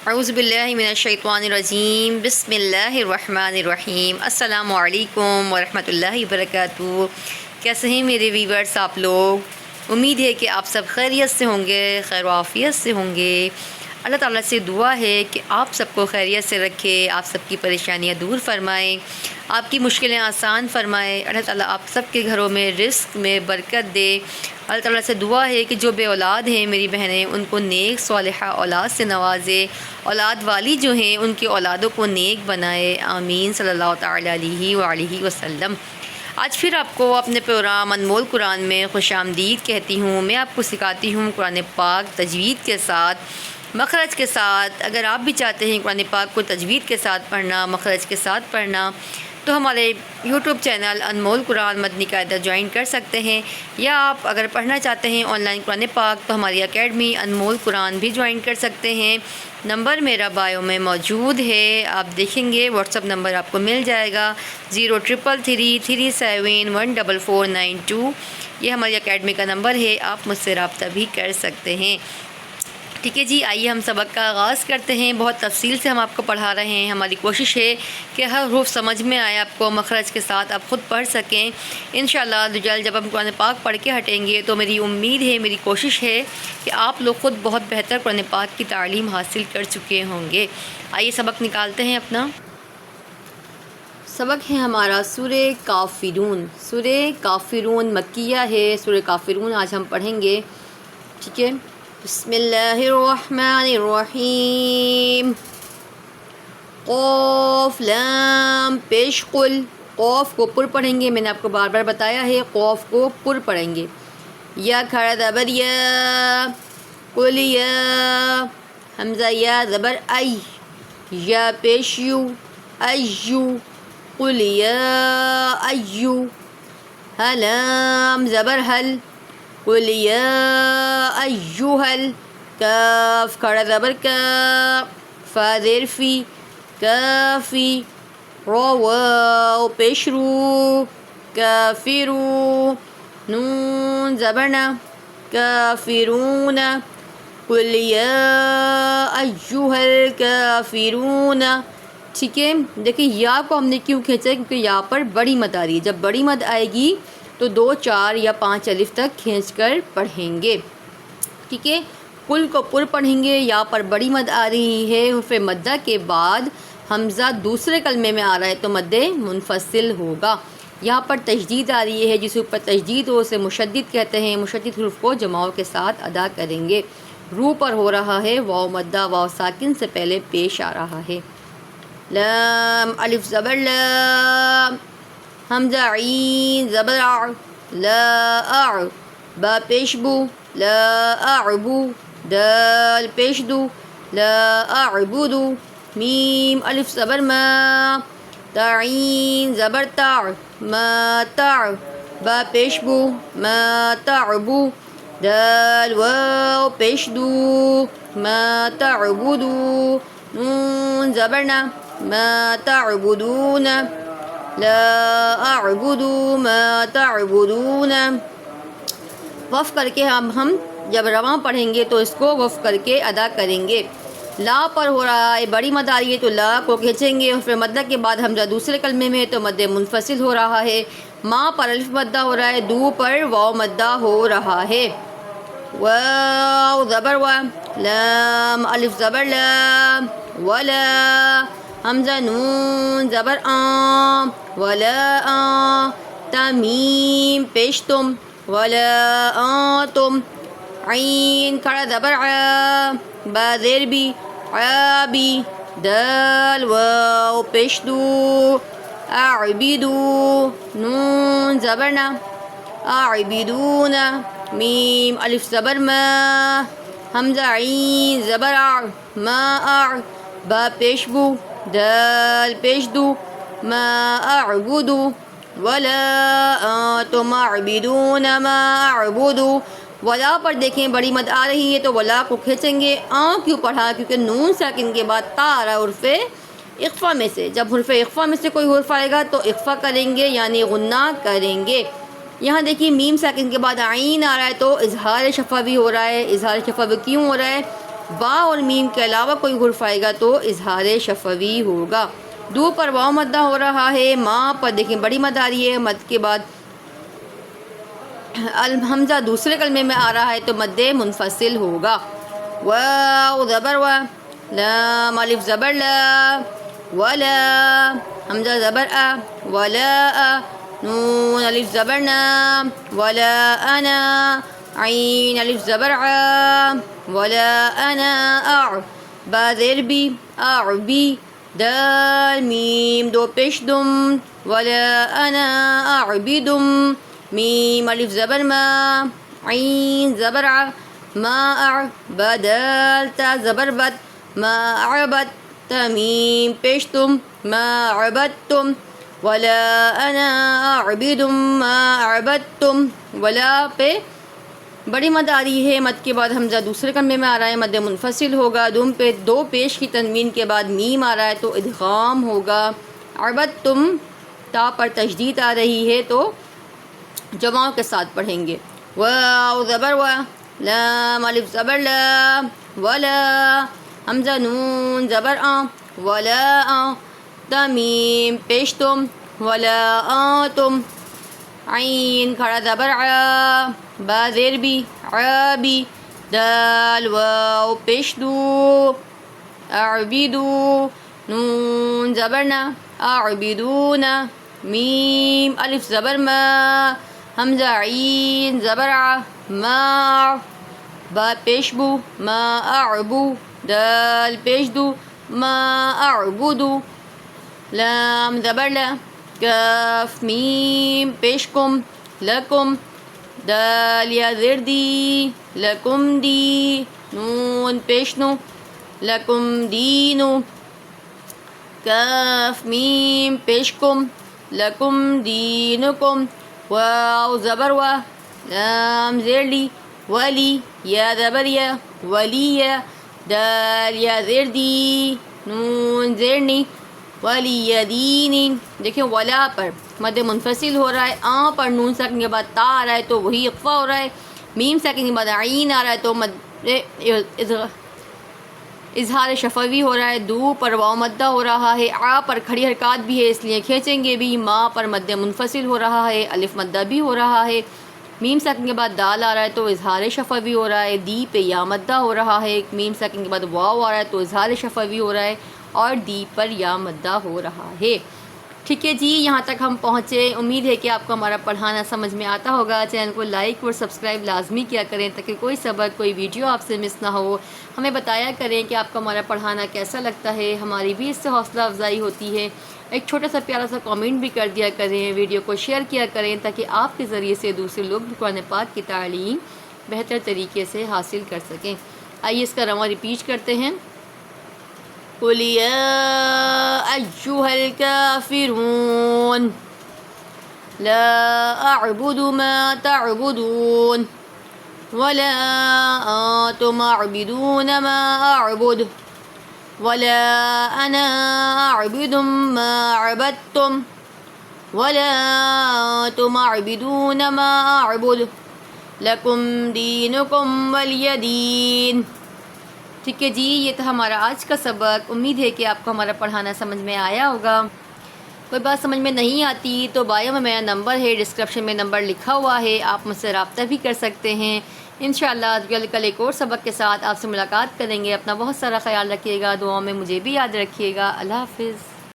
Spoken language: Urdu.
اعوذ باللہ من الشیطان الرجیم، بسم اللہ الرحمن الرحیم۔ السلام علیکم ورحمۃ اللہ وبرکاتہ۔ کیسے ہیں میرے ویورز آپ لوگ؟ امید ہے کہ آپ سب خیریت سے ہوں گے، خیر و عافیت سے ہوں گے۔ اللہ تعالیٰ سے دعا ہے کہ آپ سب کو خیریت سے رکھے، آپ سب کی پریشانیاں دور فرمائے، آپ کی مشکلیں آسان فرمائے۔ اللہ تعالیٰ آپ سب کے گھروں میں رزق میں برکت دے۔ اللہ تعالیٰ سے دعا ہے کہ جو بے اولاد ہیں میری بہنیں، ان کو نیک صالحہ اولاد سے نوازے، اولاد والی جو ہیں ان کی اولادوں کو نیک بنائے، آمین صلی اللہ تعالیٰ علیہ وآلہ وسلم۔ آج پھر آپ کو اپنے پروگرام انمول قرآن میں خوش آمدید کہتی ہوں۔ میں آپ کو سکھاتی ہوں قرآن پاک تجوید کے ساتھ، مخرج کے ساتھ۔ اگر آپ بھی چاہتے ہیں قرآن پاک کو تجوید کے ساتھ پڑھنا، مخرج کے ساتھ پڑھنا، تو ہمارے یوٹیوب چینل انمول قرآن مدنی قاعدہ جوائن کر سکتے ہیں، یا آپ اگر پڑھنا چاہتے ہیں آن لائن قرآن پاک تو ہماری اکیڈمی انمول قرآن بھی جوائن کر سکتے ہیں۔ نمبر میرا بایو میں موجود ہے، آپ دیکھیں گے واٹس ایپ نمبر آپ کو مل جائے گا 0333371449 یہ ہماری اکیڈمی کا نمبر ہے، آپ مجھ سے رابطہ بھی کر سکتے ہیں۔ ٹھیک ہے جی، آئیے ہم سبق کا آغاز کرتے ہیں۔ بہت تفصیل سے ہم آپ کو پڑھا رہے ہیں، ہماری کوشش ہے کہ ہر حرف سمجھ میں آئے آپ کو، مخرج کے ساتھ آپ خود پڑھ سکیں انشاءاللہ۔ جلد جب ہم قرآن پاک پڑھ کے ہٹیں گے تو میری امید ہے، میری کوشش ہے کہ آپ لوگ خود بہت بہتر قرآن پاک کی تعلیم حاصل کر چکے ہوں گے۔ آئیے سبق نکالتے ہیں اپنا۔ سبق ہے ہمارا سورہ کافرون۔ سورہ کافرون مکیہ ہے، سورہ کافرون آج ہم پڑھیں گے، ٹھیک ہے۔ بسم اللہ الرحمن الرحیم۔ قاف لام پیش قل، قاف کو پر پڑھیں گے، میں نے آپ کو بار بار بتایا ہے قاف کو پر پڑھیں گے۔ یا کھڑا زبر یا، قل یا، حمزہ یا زبر ای، یا پیش یو، ایو، قل یا ایو۔ لام زبر حل، قل یا ایوہل۔ کاف کھڑا زبر کا، فا زیر فی، کافی۔ را واو پیش رو، کافرو۔ نون زبر نا، کافرون۔ قل یا ایوہ الکافرون۔ ٹھیک ہے، دیکھیں یا کو ہم نے کیوں کھینچا ہے، کیونکہ یا پر بڑی مد آ رہی ہے۔ جب بڑی مد آئے گی تو 2، 4 یا 5 الف تک کھینچ کر پڑھیں گے، ٹھیک ہے۔ کل کو پر پڑھیں گے، یا پر بڑی مد آ رہی ہے، حرف مدہ کے بعد حمزہ دوسرے کلمے میں آ رہا ہے تو مد منفصل ہوگا۔ یہاں پر تشدید آ رہی ہے، جس اوپر تشدید ہو اسے مشدد کہتے ہیں۔ مشدد حروف کو جماؤ کے ساتھ ادا کریں گے۔ رو پر ہو رہا ہے، واو مدہ واو ساکن سے پہلے پیش آ رہا ہے۔ لام الف زبر لا، حمزہ عین زبر ع، لا اع، با پیش بو، لا اعبو، دال پیش دو، لا اعبدو۔ میم الف زبر ما، تعین زبر تع، ما تع، با پیش بو، ما تعبو، دال واو پیش دو، ما تعبدو۔ نون زبر نا، ما تعبدون، لا اعبد ما تعبدون۔ وقف کر کے ہم جب رواں پڑھیں گے تو اس کو وقف کر کے ادا کریں گے۔ لا پر ہو رہا ہے، بڑی مد آ رہی ہے تو لا کو کھینچیں گے، حرف مدہ کے بعد حمزہ دوسرے کلمے میں تو مد منفصل ہو رہا ہے۔ ما پر الف مدہ ہو رہا ہے، دو پر واو مدہ ہو رہا ہے۔ واو زبر وا، لام الف زبر لا، ولا، حمزہ نون زبر آم، ولا آ، تمیم پیش تم، ولا آتم۔ عین کھڑا زبر عا، با زیر بی، عابی۔ دال واو پیش دو، اعبدو۔ نون زبر نا، اعبدون۔ میم الف زبر ما، حمزہ عین زبر ع، ما اع، با پیش بو، دال پیش دو، ما اعبدو، ولا انتم اعبدون ما اعبدو۔ ولا پر دیکھیں بڑی مد آ رہی ہے تو ولا کو کھینچیں گے۔ کیوں پڑھا؟ کیونکہ نون ساکن کے بعد تا آ رہا حرف اخفا میں سے۔ جب حرف اخفا میں سے کوئی حرف آئے گا تو اخفا کریں گے، یعنی غنہ کریں گے۔ یہاں دیکھیے میم ساکن کے بعد عین آ رہا ہے تو اظہار شفوی ہو رہا ہے۔ اظہار شفوی کیوں ہو رہا ہے؟ با اور میم کے علاوہ کوئی حرف آئے گا تو اظہار شفوی ہوگا. دو پر واو مدہ ہو رہا ہے. ماں پر دیکھیں بڑی مد آ رہی ہے. مد کے بعد الحمزہ دوسرے کلمے میں آ رہا ہے تو مد منفصل ہوگا. واو زبر و، لام الف زبر لا، ولا، حمزہ زبر آ، ولا، نون الف زبر نا، ولا انا، عین الف زبر ع، ولا انا اع، با زیر بی، اعبی، دال میم دو پیش دم، ولا انا اعبدم، میم الف زبر ما، عین زبر ع، ما اع، بدال تا زبر بد، ما عبد، تمیم پیش تم، ما عبدتم، ولا انا اعبد ما عبدتم. ولا پہ بڑی مد آ رہی ہے. مد کے بعد حمزہ دوسرے کلمے میں آ رہا ہے، مد منفصل ہوگا. دوم پہ دو پیش کی تنوین کے بعد میم آ رہا ہے تو ادغام ہوگا. عبدتم تا پر تشدید آ رہی ہے تو جماع کے ساتھ پڑھیں گے. واو زبر و، لام الف زبر لا، ولا، حمزہ نون زبر آ، ولا آ، تمیم پیش تم، ولا آتم، عین کھڑا زبر ع، با زیر بی، عابی، دال واو پیش دو، اعبدو، نون زبر نا، اعبدون، میم الف زبر ما، حمزہ عین زبر ع، ما، با پیش بو، ما اعبو، دال پیش دو، ما اعبدو، لام زبر لا، کاف میم پیش کم، لکم، دال یا زیر دی، لکم دی، نون پیش نو، لکم دینو، کاف میم پیش کم، لکم دینکم، واو زبر و، لام زیر لی، ولی، یا زبر یا، ولی، دال یا زیر دی، نون زیر نی، ولی دین. دیکھیں ولا پر مد منفصل ہو رہا ہے. آ پر نون ساکن کے بعد تا آ رہا ہے تو وہی اقفا ہو رہا ہے. میم ساکن کے بعد عین آ رہا ہے تو اظہار شفوی ہو رہا ہے. دو پر واو مدہ ہو رہا ہے. آ پر کھڑی حرکات بھی ہے اس لیے کھینچیں گے بھی. ما پر مد منفصل ہو رہا ہے. الف مدہ بھی ہو رہا ہے. میم ساکن کے بعد دال آ رہا ہے تو اظہار شفوی ہو رہا ہے. دی پہ یا مدہ ہو رہا ہے. میم ساکن کے بعد واو آ رہا ہے تو اظہار شفوی ہو رہا ہے اور دی پر یا مدہ ہو رہا ہے. ٹھیک ہے جی، یہاں تک ہم پہنچے. امید ہے کہ آپ کو ہمارا پڑھانا سمجھ میں آتا ہوگا. چینل کو لائک اور سبسکرائب لازمی کیا کریں تاکہ کوئی سبق کوئی ویڈیو آپ سے مس نہ ہو. ہمیں بتایا کریں کہ آپ کو ہمارا پڑھانا کیسا لگتا ہے. ہماری بھی اس سے حوصلہ افزائی ہوتی ہے. ایک چھوٹا سا پیارا سا کامنٹ بھی کر دیا کریں. ویڈیو کو شیئر کیا کریں تاکہ آپ کے ذریعے سے دوسرے لوگ بھی قرآن پاک کی تعلیم بہتر طریقے سے حاصل کر سکیں. آئیے اس کا رواں ریپیٹ کرتے ہیں. قُلْ يَا أَيُّهَا الْكَافِرُونَ لَا أَعْبُدُ مَا تَعْبُدُونَ وَلَا أَنْتُمْ عَابِدُونَ مَا أَعْبُدُ وَلَا أَنَا عَابِدٌ مَا عَبَدتُّمْ وَلَا أَنْتُمْ عَابِدُونَ مَا أَعْبُدُ لَكُمْ دِينُكُمْ وَلِيَ دِينِ. ٹھیک ہے جی، یہ تھا ہمارا آج کا سبق. امید ہے کہ آپ کو ہمارا پڑھانا سمجھ میں آیا ہوگا. کوئی بات سمجھ میں نہیں آتی تو بایو میں میرا نمبر ہے، ڈسکرپشن میں نمبر لکھا ہوا ہے، آپ مجھ سے رابطہ بھی کر سکتے ہیں. انشاءاللہ کل ایک اور سبق کے ساتھ آپ سے ملاقات کریں گے. اپنا بہت سارا خیال رکھیے گا. دعاؤں میں مجھے بھی یاد رکھیے گا. اللہ حافظ.